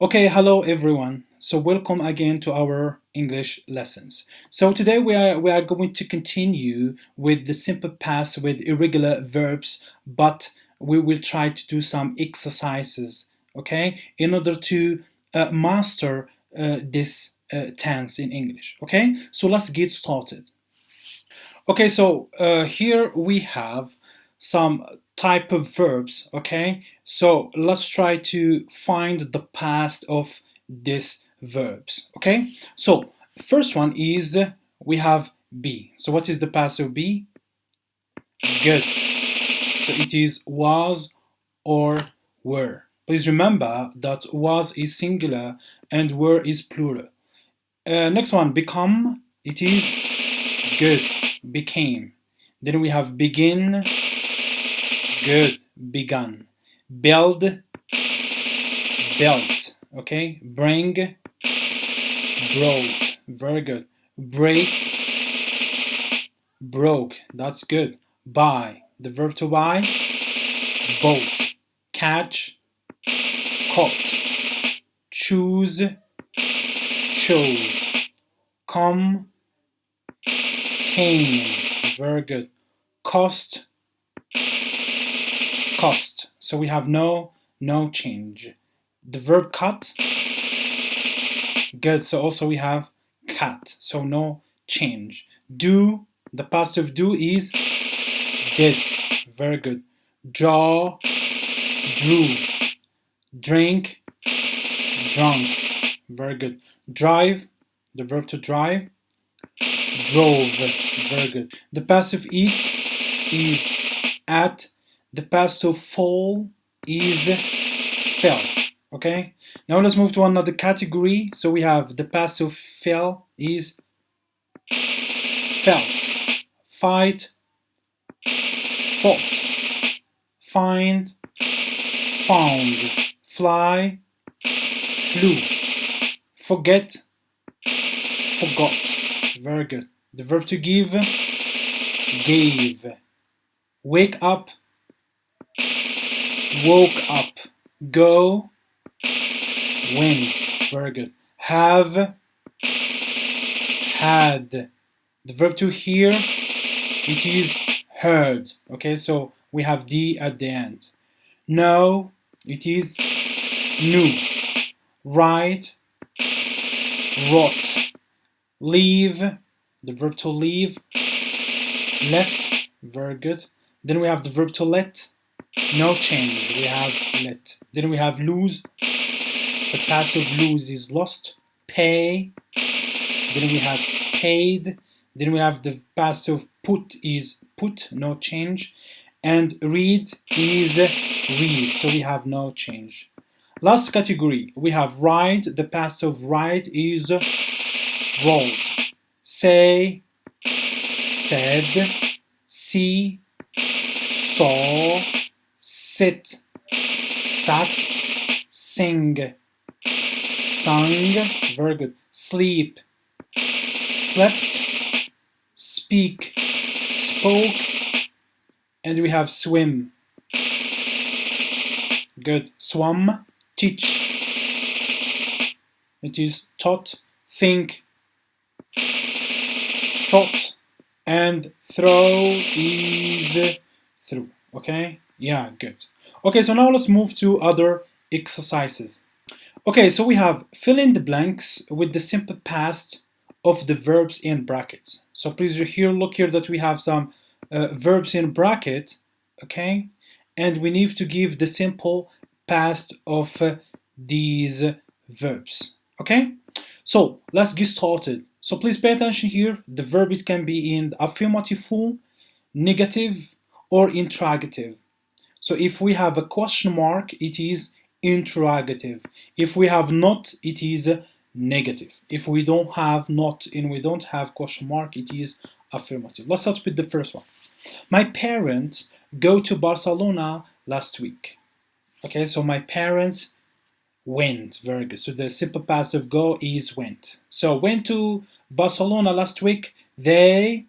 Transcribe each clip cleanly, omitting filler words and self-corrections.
Okay, hello everyone. So welcome again to our English lessons. So today we are going to continue with the simple past with irregular verbs, but we will try to do some exercises, okay, in order to master this tense in English. Okay, so let's get started. Okay, so here we have some type of verbs, okay? So let's try to find the past of these verbs, okay? So first one is we have be. So what is the past of be? Good. So it is was or were. Please remember that was is singular and were is plural. Next one, become. It is good. Became. Then we have begin. Good. Begun. Build. Built. Okay. Bring. Brought. Very good. Break. Broke. That's good. Buy. The verb to buy. Bought. Catch. Caught. Choose. Chose. Come. Came. Very good. Cost. Cost. So we have no change. The verb cut. Good. So also we have cut. So no change. Do. The past of do is did. Very good. Draw. Drew. Drink. Drunk. Very good. Drive. The verb to drive. Drove. Very good. The passive eat is at. The passive fall is fell. Okay. Now let's move to another category. So we have the passive fell is felt, fight, fought, find, found, fly, flew, forget, forgot. Very good. The verb to give, gave, wake up, woke up, go, went. Very good. Have, had. The verb to hear, it is heard. Okay, so we have D at the end. Know, it is knew. Write, wrote. Leave, the verb to leave, left. Very good. Then we have the verb to let, no change. We have let. Then we have lose. The passive lose is lost. Pay. Then we have paid. Then we have the passive put is put, no change. And read is read. So we have no change. Last category, we have ride. The passive ride is rolled. Say, said, see, saw, sit, sat, sing, sung. Very good. Sleep, slept, speak, spoke, and we have swim. Good. Swam, teach. It is taught, think, thought, and throw is through. Okay? Yeah, good. Okay, so now let's move to other exercises. Okay, so we have fill in the blanks with the simple past of the verbs in brackets. So please look here that we have some verbs in bracket, okay? And we need to give the simple past of these verbs, okay? So let's get started. So please pay attention here. The verb, it can be in affirmative form, negative, or interrogative. So if we have a question mark, it is interrogative. If we have not, it is negative. If we don't have not and we don't have question mark, it is affirmative. Let's start with the first one. My parents go to Barcelona last week. Okay, so my parents went. Very good. So the simple passive go is went. So went to Barcelona last week. They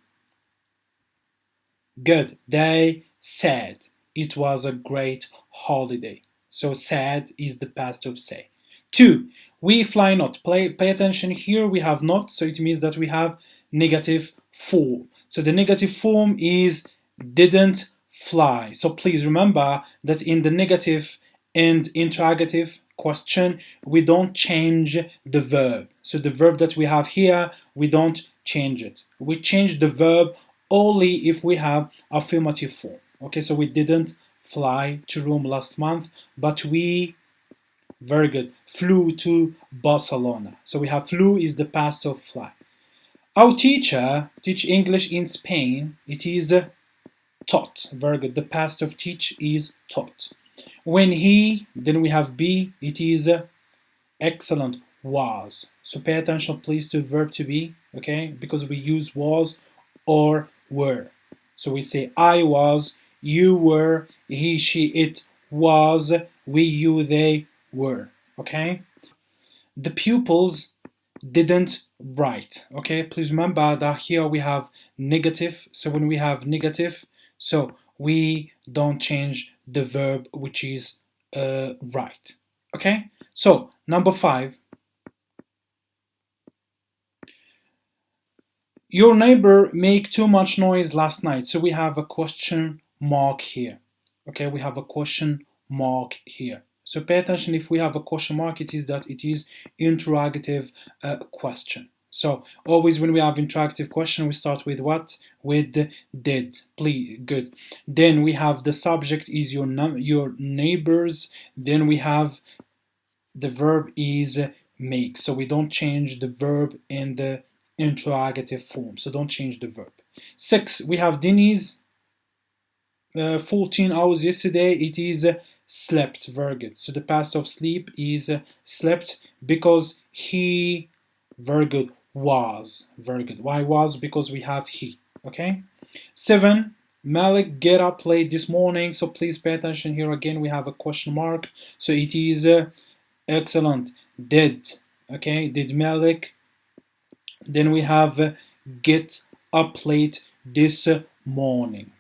good. They said it was a great holiday. So said is the past of say. 2. We fly not. Pay attention here. We have not, so it means that we have negative form. So the negative form is didn't fly. So please remember that in the negative and interrogative question, we don't change the verb. So the verb that we have here, we don't change it. We change the verb only if we have affirmative form. Okay, so we didn't fly to Rome last month, but we, very good, flew to Barcelona. So we have flew is the past of fly. Our teacher teach English in Spain. It is taught. Very good. The past of teach is taught. When he, then we have be. It is excellent. Was. So pay attention, please, to verb to be. Okay, because we use was or were. So we say I was, you were, he, she, it was, we, you, they were. Okay. The pupils didn't write. Okay, please remember that here we have negative. So when we have negative, so we don't change the verb, which is write. Okay, so number 5. Your neighbor make too much noise last night. So we have a question mark here. Okay, we have a question mark here. So pay attention, if we have a question mark, it is that it is interrogative question. So always when we have interrogative question, we start with what? With did. Please, good. Then we have the subject is your neighbors. Then we have the verb is make. So we don't change the verb in the interrogative form. So don't change the verb. 6. We have Denise 14 hours yesterday. It is slept. Very good. So the past of sleep is slept because he, very good, was. Very good. Why was? Because we have he. Okay. 7. Malik get up late this morning. So please pay attention here again. We have a question mark. So it is excellent. Did. Okay. Did Malik. Then we have get up late this morning.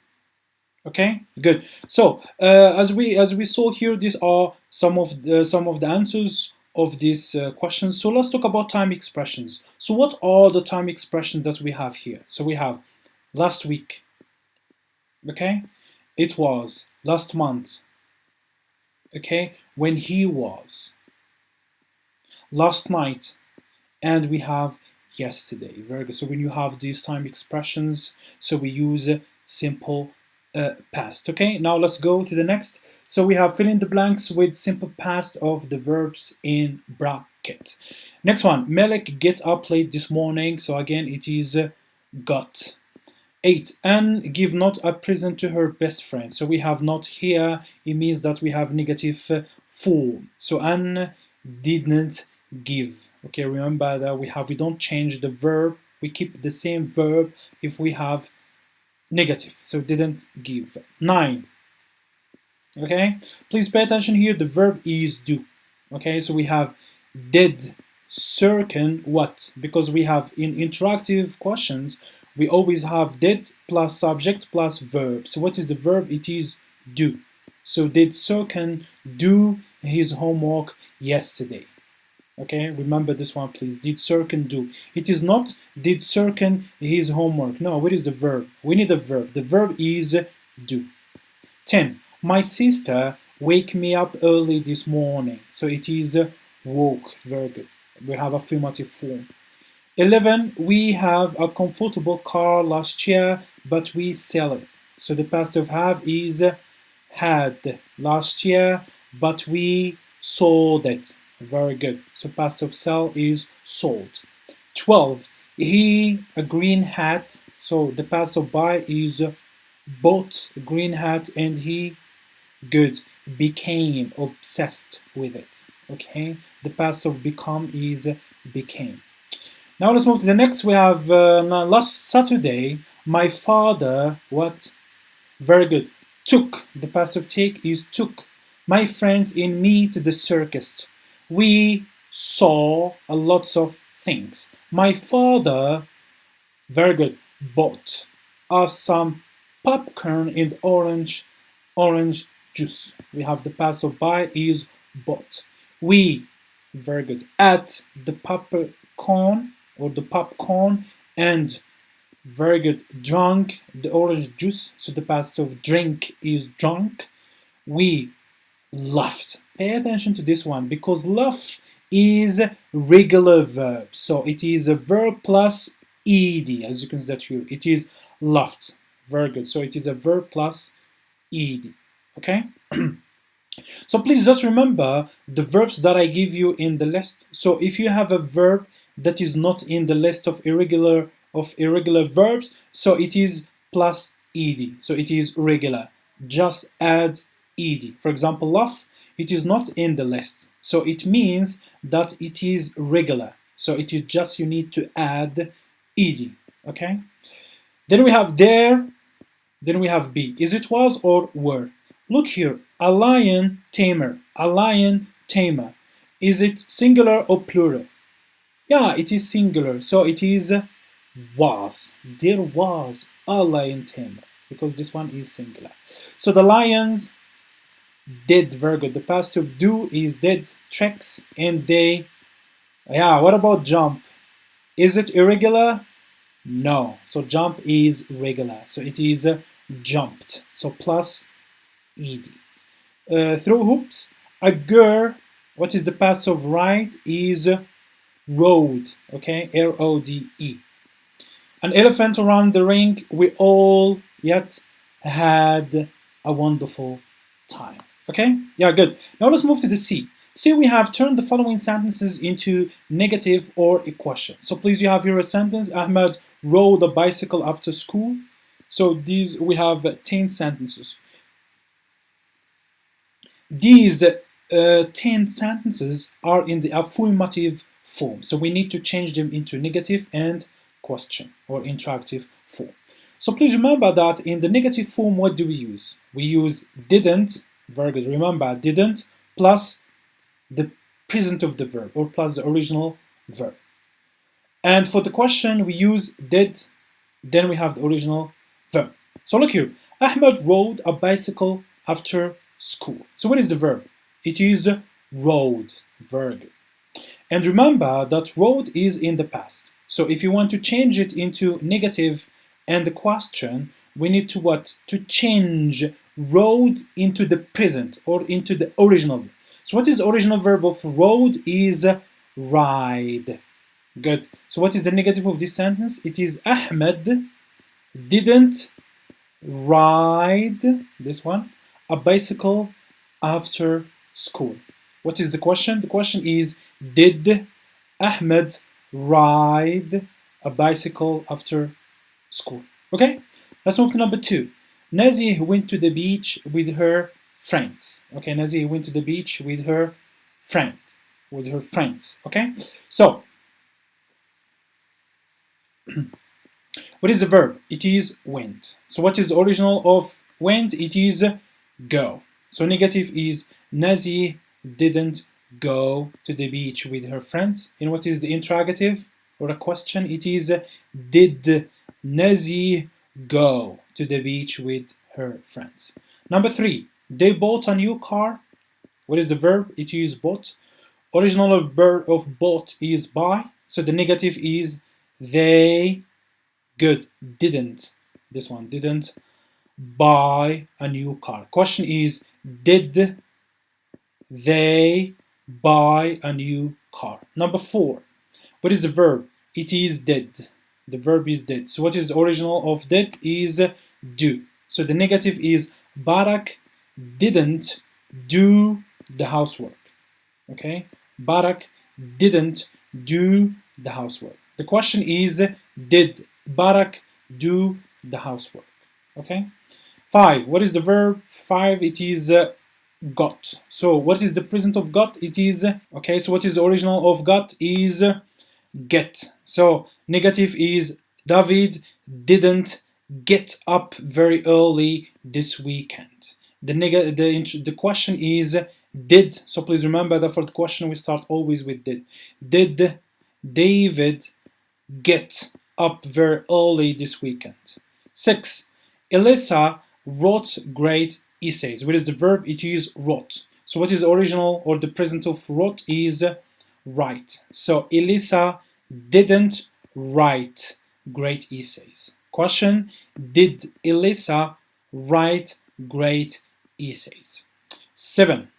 Okay, good. So as we saw here, these are some of the answers of these questions. So let's talk about time expressions. So what are the time expressions that we have here? So we have last week. Okay, it was last month. Okay, when he was, last night, and we have yesterday. Very good. So when you have these time expressions, so we use simple past. Okay, now let's go to the next. So we have fill in the blanks with simple past of the verbs in bracket. Next one, Melek get up late this morning. So again, it is got. 8. Anne give not a present to her best friend. So we have not here. It means that we have negative form. So Anne didn't give. Okay, remember that we don't change the verb. We keep the same verb if we have negative. So didn't give. 9. Okay, please pay attention here. The verb is do. Okay, so we have did certain what? Because we have in interactive questions, we always have did plus subject plus verb. So what is the verb? It is do. So did Serkan do his homework yesterday? Okay, remember this one, please. Did Serkan do? It is not did Serkan his homework. No, what is the verb? We need a verb. The verb is do. 10. My sister wake me up early this morning. So it is woke. Very good. We have affirmative form. 11. We have a comfortable car last year, but we sell it. So the past of have is had last year, but we sold it. Very good. So past of sell is sold. 12. He a green hat. So the past of buy is bought a green hat, and he good became obsessed with it. Okay. The past of become is became. Now let's move to the next. We have last Saturday, my father what? Very good. Took. The past of take is took my friends and me to the circus. We saw a lots of things. My father, very good, bought us some popcorn and orange juice. We have the past of buy is bought. We very good. At the popcorn or the popcorn, and very good. Drunk the orange juice, so the past of drink is drunk. We laughed. Pay attention to this one because laugh is regular verb, so it is a verb plus ed, as you can see that here. It is laughed. Very good. So it is a verb plus ed. Okay. So please just remember the verbs that I give you in the list. So if you have a verb that is not in the list of irregular verbs, so it is plus ed. So it is regular. Just add ed. For example, laugh, it is not in the list. So it means that it is regular. So it is just you need to add ed. Okay? Then we have there, then we have be. Is it was or were? Look here, a lion tamer, a lion tamer. Is it singular or plural? Yeah, it is singular, so it is was. There was a lion tamer, because this one is singular. So the lions did, very good. The past of do is did, tricks, and they. Yeah, what about jump? Is it irregular? No, so jump is regular, so it is jumped, so plus ed. Throw hoops, a girl, what is the past of ride is rode, okay, R-O-D-E. An elephant around the ring, we all yet had a wonderful time. Okay, yeah, good. Now let's move to the C. C, we have turned the following sentences into negative or a question. So please, you have here a sentence, Ahmed rode a bicycle after school. So these, we have 10 sentences. These 10 sentences are in the affirmative form. So we need to change them into negative and question or interactive form. So please remember that in the negative form, what do we use? We use didn't, very good, remember didn't, plus the present of the verb or plus the original verb. And for the question, we use did, then we have the original verb. So look here, Ahmed rode a bicycle after school. So what is the verb? It is rode, very good. And remember that rode is in the past. So if you want to change it into negative and the question, we need to what? To change rode into the present or into the original verb. So what is the original verb of rode is ride. Good. So what is the negative of this sentence? It is Ahmed didn't ride, this one, a bicycle after school. What is the question? The question is, did Ahmed ride a bicycle after school? Okay, let's move to number 2. Nazi went to the beach with her friends. Okay, Nazi went to the beach with her friends. Okay, so what is the verb? It is went. So what is the original of went? It is go. So negative is Nazi didn't go to the beach with her friends. And what is the interrogative or a question? It is did Nazi go to the beach with her friends? Number 3, they bought a new car. What is the verb? It is bought. Original of bought is buy. So the negative is they, good, didn't. This one, didn't buy a new car. Question is, did they buy a new car? Number 4, what is the verb? It is did. The verb is did. So what is the original of did is do. So the negative is Barak didn't do the housework. Okay? Barak didn't do the housework. The question is, did Barak do the housework? Okay? 5, what is the verb? 5, it is got. So what is the present of got? It is, okay, so what is the original of got is get. So negative is David didn't get up very early this weekend. The question is did. So please remember that for the question we start always with did. Did David get up very early this weekend? 6, Elisa wrote great essays. What is the verb? It is wrote. So what is the original or the present of wrote is write. So Elisa didn't write great essays. Question: did Elisa write great essays? 7.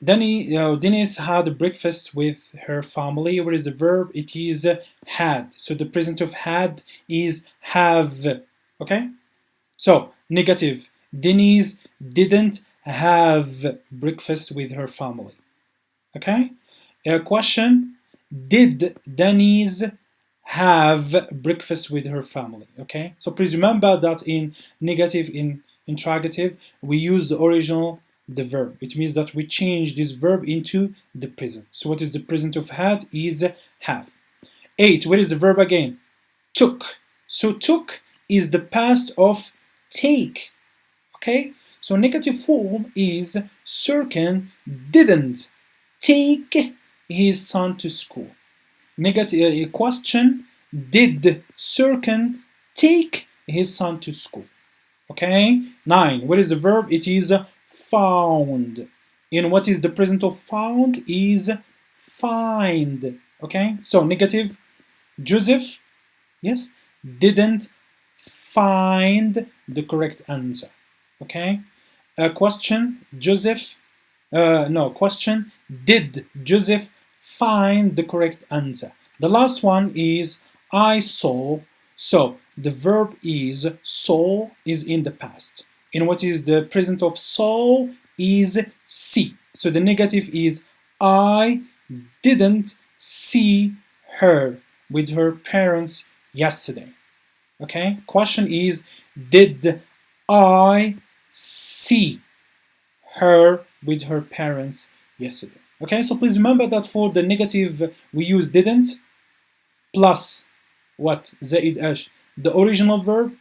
Dennis had breakfast with her family. Where is the verb? It is had. So the present of had is have. Okay? So, negative. Denise didn't have breakfast with her family. Okay? Question: did Denise have breakfast with her family? Okay? So please remember that in negative, in interrogative, we use the original, the verb. It means that we change this verb into the present. So what is the present of had? Is have. 8. What is the verb again? Took. So took is the past of take. Okay? So negative form is Sirkin didn't take his son to school. Negative question: did Sirkin take his son to school? Okay? 9. What is the verb? It is found. And what is the present of found? Is find. Okay? So negative. Joseph, yes, didn't find the correct answer. Okay? Question: Joseph. Question: did Joseph find the correct answer? The last one is I saw. So the verb is saw is in the past. And what is the present of saw? Is see. So the negative is I didn't see her with her parents yesterday. Okay? Question is, did I see her with her parents yesterday? Okay, so please remember that for the negative we use didn't plus what? زائد ايش? The original verb.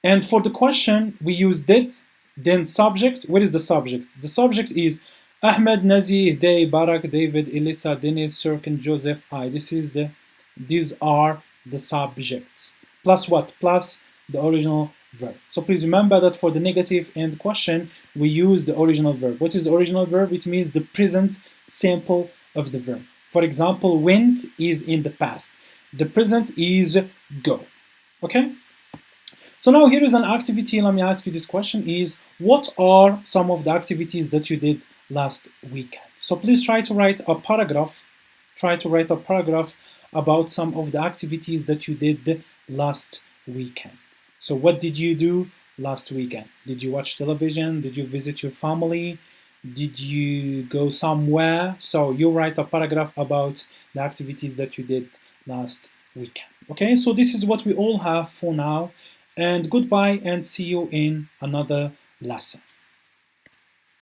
And for the question we use did, then subject. What is the subject? The subject is Ahmed, Nazih, they, Barak, David, Elisa, Dennis, Sirkin, Joseph, I. These are the subjects. Plus what? Plus the original verb. So please remember that for the negative and question, we use the original verb. What is the original verb? It means the present simple of the verb. For example, went is in the past. The present is go. Okay? So now here is an activity. Let me ask you this question is, what are some of the activities that you did last weekend? So please try to write a paragraph. Try to write a paragraph about some of the activities that you did last weekend. So what did you do last weekend? Did you watch television? Did you visit your family? Did you go somewhere? So you write a paragraph about the activities that you did last weekend. Okay, so this is what we all have for now. And goodbye and see you in another lesson.